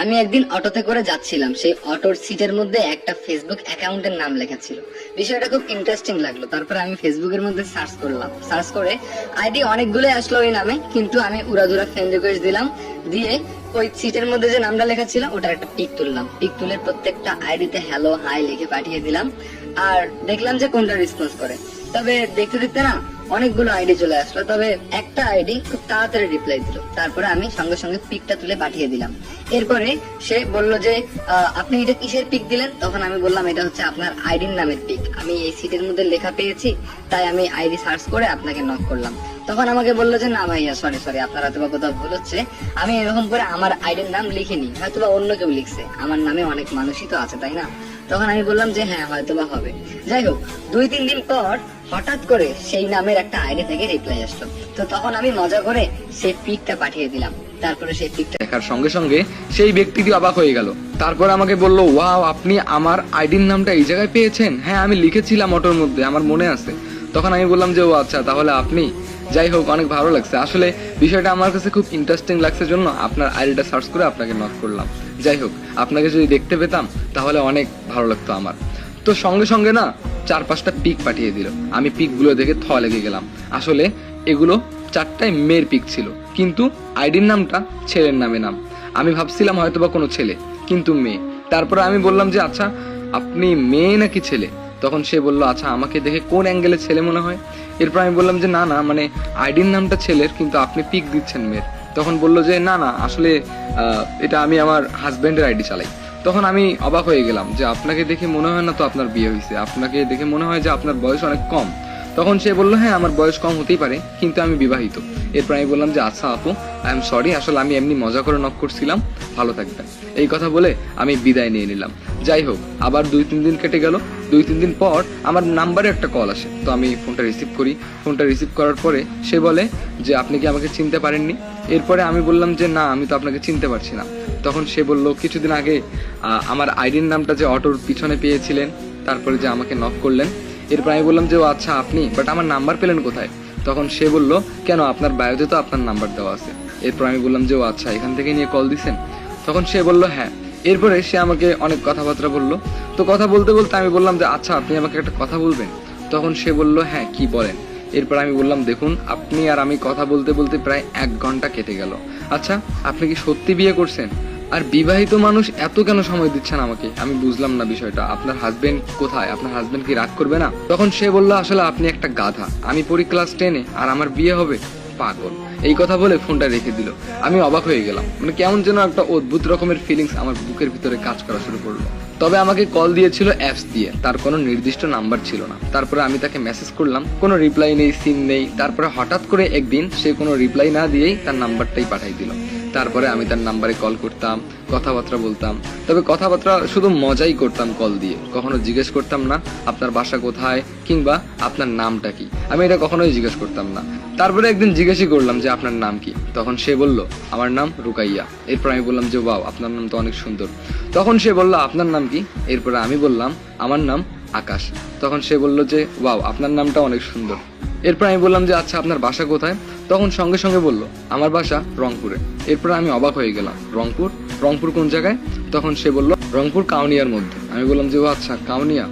আমি একদিন অটোতে করে যাচ্ছিলাম, সেই অটোর সিটের মধ্যে একটা ফেসবুক অ্যাকাউন্টের নাম লেখা ছিল। বিষয়টা খুব ইন্টারেস্টিং লাগলো। তারপরে আমি ফেসবুকের মধ্যে সার্চ করলাম, সার্চ করে আইডি অনেকগুলো আসলো ওই নামে, কিন্তু আমি উড়াধুরা ফ্রেন্ড রিকোয়েস্ট দিলাম, দিয়ে ওই সিটের মধ্যে যে নামটা লেখা ছিল ওটার একটা পিক তুললাম, পিক তুলে প্রত্যেকটা আইডিতে হ্যালো হাই লিখে পাঠিয়ে দিলাম। আর দেখলাম যে কোনটা রেসপন্স করে। তবে দেখতে দেখতে না অনেকগুলো আইডি চলে আসলো, তবে একটা আইডি খুব তাড়াতাড়ি রিপ্লাই দিল। তারপরে আমি সঙ্গে সঙ্গে পিকটা তুলে পাঠিয়ে দিলাম। এরপরে সে বলল যে আপনি এটা কিসের পিক দিলেন? তখন আমি বললাম এটা হচ্ছে আপনার আইডির নামের পিক, আমি এই সিটের মধ্যে লেখা পেয়েছি তাই আমি আইডি সার্চ করে আপনাকে নক করলাম। তখন আমাকে বললো যে না ভাইয়া সরি সরি, আপনার হয়তোবা কোথাও ভুল হচ্ছে, আমি এরকম করে আমার আইডির নাম লিখিনি, হয়তোবা অন্য কেউ লিখছে, আমার নামে অনেক মানুষই তো আছে তাই না। তখন আমি বললাম যে হ্যাঁ হয়তোবা হবে। যাই হোক, 2-3 দিন পর হঠাৎ করে সেই নামের একটা আইডি থেকে রিপ্লাই আসলো। তো তখন আমি মজা করে সেই পিকটা পাঠিয়ে দিলাম। তারপরে সেই পিকটা দেখার সঙ্গে সঙ্গে সেই ব্যক্তিটি অবাক হয়ে গেল। তারপর আমাকে বলল, ওয়াও, আপনি আমার আইডির নামটা এই জায়গায় পেয়েছেন? হ্যাঁ, আমি লিখেছিলাম অটোর মধ্যে, আমার মনে আছে। তখন আমি বললাম যে ও আচ্ছা, তাহলে আপনি। যাই হোক, অনেক ভালো লাগছে আসলে, বিষয়টা আমার কাছে খুব ইন্টারেস্টিং লাগছে জন্য আপনার আইডিটা সার্চ করে আপনাকে নক করলাম। যাই হোক, আপনাকে যদি দেখতে পেতাম তাহলে অনেক ভালো লাগতো আমার। তো সঙ্গে সঙ্গে না 4-5টা পিক পাঠিয়ে দিল। আমি পিকগুলো দেখে থ লেগে গেলাম। আসলে এগুলো 4টাই মেয়ের পিক ছিল, কিন্তু আইডির নামটা ছেলের নামে নাম। আমি ভাবছিলাম হয়তোবা কোনো ছেলে, কিন্তু মেয়ে। তারপরে আমি বললাম যে আচ্ছা, আপনি মেয়ে নাকি ছেলে? তখন সে বলল আচ্ছা, আমাকে দেখে কোন অ্যাঙ্গেলে ছেলে মনে হয়? এরপর আমি বললাম যে না না, মানে আইডির নামটা ছেলের কিন্তু আপনি পিক দিচ্ছেন মেয়ের। তখন বলল যে না না, আসলে এটা আমি আমার হাজবেন্ডের আইডি চালাই। তখন আমি অবাক হয়ে গেলাম যে আপনাকে দেখে মনে হয় না তো আপনার বিয়ে হয়েছে, আপনাকে দেখে মনে হয় যে আপনার বয়স অনেক কম। তখন সে বললো হ্যাঁ, আমার বয়স কম হতেই পারে, কিন্তু আমি বিবাহিত। এরপর আমি বললাম যে আচ্ছা আপু, আই এম সরি, আসলে আমি এমনি মজা করে নক করছিলাম, ভালো থাকবেন। এই কথা বলে আমি বিদায় নিয়ে নিলাম। যাই হোক, আবার 2-3 দিন কেটে গেল। 2-3 দিন পর আমার নাম্বারে একটা কল আসে, তো আমি ফোনটা রিসিভ করি। ফোনটা রিসিভ করার পরে সে বলে যে আপনি কি আমাকে চিনতে পারেননি? এরপরে আমি বললাম যে না, আমি তো আপনাকে চিনতে পারছি না। তখন সে বলল কিছুদিন আগে আমার আইডির নামটা যে অটোর পিছনে পেয়েছিলেন, তারপরে যে আমাকে নক করলেন। এরপর আমি বললাম যে ও আচ্ছা আপনি, বাট আমার নাম্বার পেলেন কোথায়? তখন সে বলল কেন, আপনার বায়োতে তো আপনার নাম্বার দেওয়া আছে। এরপর আমি বললাম যে ও আচ্ছা, এখান থেকে নিয়ে কল দিছেন? তখন সে বলল হ্যাঁ। এরপরে সে আমাকে অনেক কথাবার্তা বললো। তো কথা বলতে বলতে আমি বললাম যে আচ্ছা, আপনি আমাকে একটা কথা বলবেন? তখন সে বলল হ্যাঁ, কি বলেন। এরপর আমি বললাম দেখুন, আপনি আর আমি কথা বলতে বলতে প্রায় 1 ঘন্টা কেটে গেল। আচ্ছা, আপনি কি সত্যি বিয়ে করছেন? আর বিবাহিত মানুষ এত কেন সময় দিচ্ছেন আমাকে? আমি বুঝলাম না বিষয়টা। আপনার হাজবেন্ড কোথায়? আপনার হাজবেন্ড কি রাগ করবে না? তখন সে বলল আসলে আপনি একটা গাধা, আমি পড়ি ক্লাস 10-এ আর আমার বিয়ে হবে? পাগল। এই কথা বলে ফোনটা রেখে দিল। আমি অবাক হয়ে গেলাম, মানে কেমন যেন একটা অদ্ভুত রকমের ফিলিংস আমার বুকের ভিতরে কাজ করা শুরু করলো। তবে আমাকে কল দিয়েছিল অ্যাপস দিয়ে, তার কোনো নির্দিষ্ট নাম্বার ছিল না। তারপরে আমি তাকে মেসেজ করলাম, কোনো রিপ্লাই নেই, সিন নেই। তারপরে হঠাৎ করে একদিন সে কোনো রিপ্লাই না দিয়েই তার নাম্বারটাই পাঠিয়ে দিল। তারপরে আমি তার নাম্বারে কল করতাম, কথাবার্তা বলতাম। তবে কথাবার্তা শুধু মজাই করতাম কল দিয়ে, কখনো জিজ্ঞেস করতাম না আপনার বাসা কোথায় কিংবা আপনার নামটা কি। আমি এটা কখনোই জিজ্ঞেস করতাম না। তারপরে একদিন জিজ্ঞেসই করলাম যে আপনার নাম কি? তখন সে বলল আমার নাম রুকাইয়া। এরপর আমি বললাম যে ওয়াও, আপনার নাম তো অনেক সুন্দর। তখন সে বলল আপনার নাম কি? এরপরে আমি বললাম আমার নাম আকাশ। তখন সে বলল যে ওয়াও, আপনার নামটা অনেক সুন্দর। এরপর আমি বললাম যে আচ্ছা, আপনার বাসা কোথায়? তখন সঙ্গে সঙ্গে বলল আমার বাসা রংপুরে। এরপর আমি অবাক হয়ে গেলাম, রংপুর? রংপুর কোন জায়গায়? তখন সে বলল রংপুর কাউনিয়ার মধ্যে। আমি বললাম যে ও আচ্ছা, কাউনিয়া,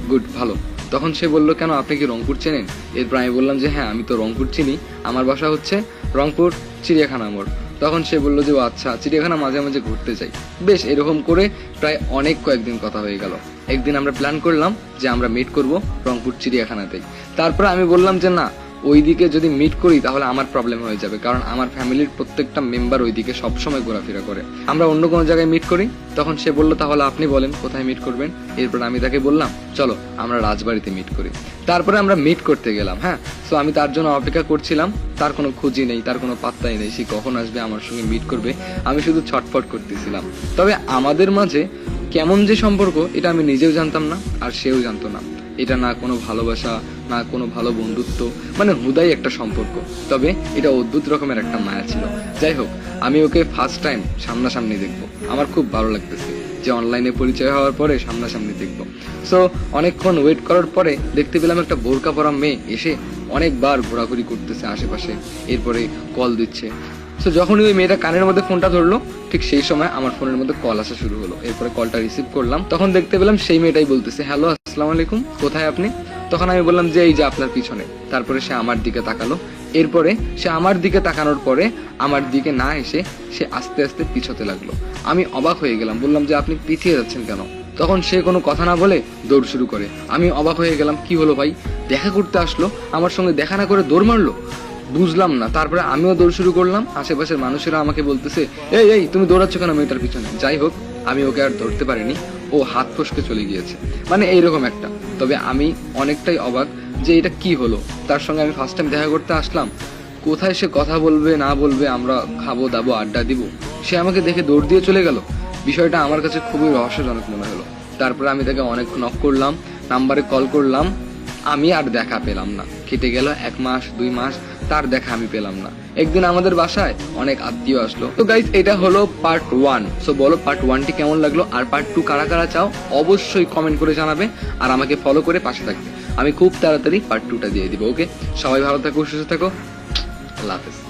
গুড, ভালো। তখন সে বলল কেন, আপনি কি রংপুর চেনেন? এরপর আমি বললাম যে হ্যাঁ, আমি তো রংপুর চিনি, আমার বাসা হচ্ছে রংপুর চিড়িয়াখানা মোড়। তখন সে বলল যে ও আচ্ছা, চিড়িয়াখানা মাঝে মাঝে ঘুরতে যাই। বেশ, এরকম করে প্রায় কয়েকদিন কথা হয়ে গেল। একদিন আমরা প্ল্যান করলাম যে আমরা মিট করব রংপুর চিড়িয়াখানাতেই। তারপরে আমি বললাম যে না, ওইদিকে যদি মিট করি তাহলে আমার প্রবলেম হয়ে যাবে, কারণ আমার ফ্যামিলির প্রত্যেকটা মেম্বার ওইদিকে সবসময় ঘোরাফেরা করে, আমরা অন্য কোনো জায়গায় মিট করি। তখন সে বলল তাহলে আপনি বলেন কোথায় মিট করবেন? এরপর আমি তাকে বললাম চলো আমরা রাজবাড়িতে মিট করি। তারপরে আমরা মিট করতে গেলাম। হ্যাঁ, সো আমি তার জন্য অপেক্ষা করছিলাম, তার কোনো খুঁজি নেই, তার কোনো পাত্তাই নেই, সে কখন আসবে আমার সঙ্গে মিট করবে, আমি শুধু ছটফট করতেছিলাম। তবে আমাদের মাঝে কেমন যে সম্পর্ক এটা আমি নিজেও জানতাম না, আর সেও জানতো না। এটা না কোনো ভালোবাসা, না কোনো ভালো বন্ধুত্ব, মানে হুদাই একটা সম্পর্ক। তবে এটা অদ্ভুত রকমের একটা মায়া ছিল। যাই হোক, আমি ওকে ফার্স্ট টাইম সামনাসামনি দেখবো, আমার খুব ভালো লাগতেছে যে অনলাইনে পরিচয় হওয়ার পরে সামনাসামনি দেখবো। সো অনেকক্ষণ ওয়েট করার পরে দেখতে পেলাম একটা বোরকা পরা মেয়ে এসে অনেকবার ঘোরাঘুরি করতেছে আশেপাশে, এরপরে কল দিচ্ছে। তো যখনই ওই মেয়েটা কানের মধ্যে ফোনটা ধরলো, ঠিক সেই সময় আমার ফোনের মধ্যে কল আসা শুরু হলো। এরপরে কলটা রিসিভ করলাম, তখন দেখতে পেলাম সেই মেয়েটাই বলতেছে, হ্যালো আসসালামু আলাইকুম, কোথায় আপনি? তখন আমি বললাম যে এই যে আপনার পিছনে। তারপরে সে আমার দিকে তাকালো। এরপরে সে আমার দিকে তাকানোর পরে আমার দিকে না এসে সে আস্তে আস্তে পিছোতে লাগলো। আমি অবাক হয়ে গেলাম, বললাম যে আপনি পিছিয়ে যাচ্ছেন কেন? তখন সে কোনো কথা না বলে দৌড় শুরু করে। আমি অবাক হয়ে গেলাম, কি হলো ভাই, দেখা করতে আসলো, আমার সঙ্গে দেখা না করে দৌড় মারলো, বুঝলাম না। তারপরে আমিও দৌড় শুরু করলাম। আশেপাশের মানুষেরা আমাকে বলতেছে, এই এই তুমি দৌড়াচ্ছ কেন মেয়েটার পিছনে? যাই হোক, আমি ওকে আর ধরতে পারিনি, ও হাত ফসকে চলে গিয়েছে, মানে এইরকম একটা। তবে আমি অনেকটাই অবাক যে এটা কি হলো। তার সঙ্গে আমি ফার্স্ট টাইম দেখা করতে আসলাম, কোথায় সে কথা বলবে না বলবে, আমরা খাবো দাবো আড্ডা দিব, সে আমাকে দেখে দৌড় দিয়ে চলে গেল। বিষয়টা আমার কাছে খুবই রহস্যজনক মনে হলো। তারপরে আমি তাকে অনেক নক করলাম, নাম্বারে কল করলাম, আমি আর দেখা পেলাম না। কেটে গেল 1 মাস 2 মাস, তার দেখা আমি পেলাম না। একদিন আমাদের বাসায় অনেক আত্মীয় আসলো। তো গাইজ, এটা হলো পার্ট 1। সো বলো পার্ট 1টি কেমন লাগলো, আর পার্ট 2 কারা কারা চাও অবশ্যই কমেন্ট করে জানাবে, আর আমাকে ফলো করে পাশে থাকবে। আমি খুব তাড়াতাড়ি পার্ট 2টা দিয়ে দিব। ওকে, সবাই ভালো থাকো, সুস্থ থাকো, আল্লাহ হাফেজ।